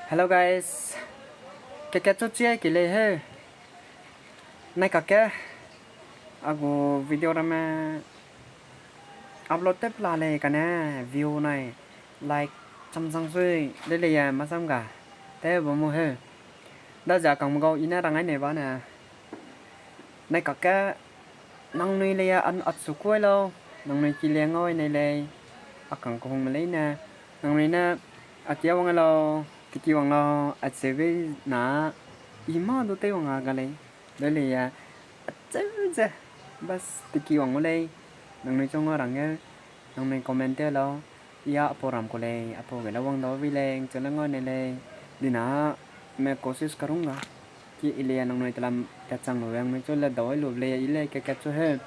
Hello guys, cái chút chia cái này he, này cái, aku video mà upload tiếp là này cái nè, view này, like trăm trăm suy, đây là mà xong cả, thế bộ mua he, đã giờ còn một câu ina đang ấy này bảo nè, này cái, năng nuôi là ăn ắt sụp quay lâu, năng nuôi chỉ liền ngồi này này, còn không mà lấy nè, năng nuôi nè, chiếu bằng lo, cái bằng lo, sẽ về nè. Ima do te wang agale dole ya atsa bas tiki wang ole nang nei chong orang ya nang nei comment lo ya aporam ko le apo gela wang do vi leng chlang ne le dina मैं कोशिश करूँगा कि इले नंग नोई तलाम कैचंग हो गया मैं चो ले दवाई लो ले इले क्या कैचो है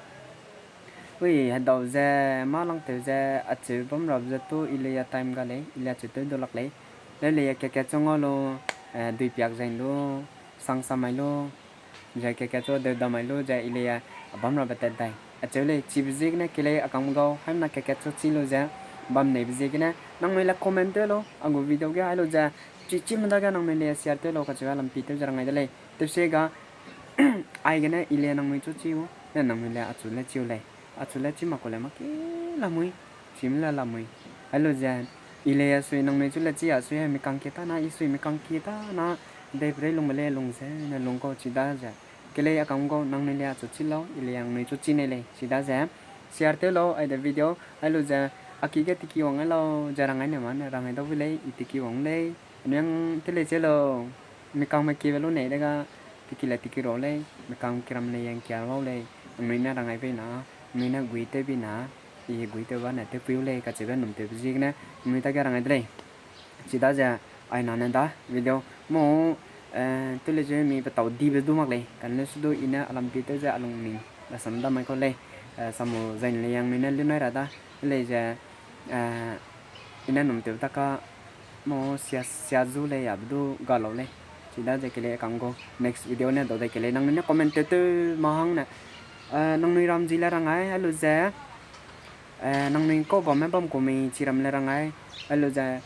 वही है दो जे मालंग ते जे अच्छे बम रब जे तो इले या टाइम का ले इले अच्छे तो लग ले क्या कैचो ngolo दुई प्याग जाइन लो sang samai lo jai ke cho de damai lo jai ile bam ra betet dai achole chibzik na kile akam go ham na ke cho chi lo ja bam ne bzik na nang me la comment lo angu video ga lo ja chi chi manda ga nang me le share te lo ka cha lam pi te jarang ai dale te se ga ai ga na ile nang me chu chi wo na nang me le achule chiu le chi ma ko le ma ke la mui chim la mui alo ja ile ya sui nang me chu le chi a sui me kang ke ta na i sui me kang ke ta na đây phải lùng bể lùng sẽ là lùng có chỉ đa giờ cái này cũng có năng này là chút xíu lâu ili yang này chút chi này này chỉ đa giờ share tới lâu ai video ai lúc giờ aki cái tiki wang lâu giờ rằng ai nào mà rằng ai đâu với lấy tiki wang đây nhưng thế này chứ lo mình càng mấy kia lúc này đây cái tiki là tiki rồi đây mình càng kiram này yang kia lâu đây mình nói rằng ai với nó mình nói quý tới với nó thì quý tới vẫn là tới phiếu đây cả chỉ biết nằm tới gì nè mình ta cái rằng ai đây chỉ đa giờ ai nói nên đó video mo tôi lấy cho mình bắt đầu đi về đúng không này cần lấy số đôi ina làm gì tới giờ luôn mình là sắm đam mê con này xong rồi dành lại yang mình nên nói ra ta lấy giờ ina nằm tiểu ta có mo xia du này à du gà lẩu này chỉ đã giờ cái này càng go next video này đầu đây cái này năng nó comment từ mà hăng nè năng nuôi làm gì là rằng ai hay là giờ năng nuôi có vào mấy bông của mình chỉ làm là rằng ai hay là giờ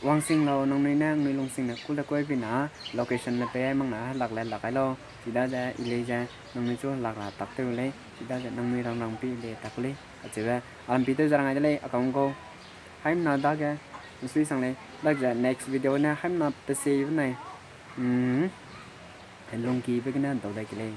wang sing lo nong nei nang noi long sing na kula koi bina location na pe mang na lak ai lo sida ja ile ja nong nei chu lak la tak te le sida ja nong nei rang pi le tak le acheba alam pi te jarang ai le akong go haim na da ga sui sang le dak ja next video na haim na pe se này long ki pe na do da ke le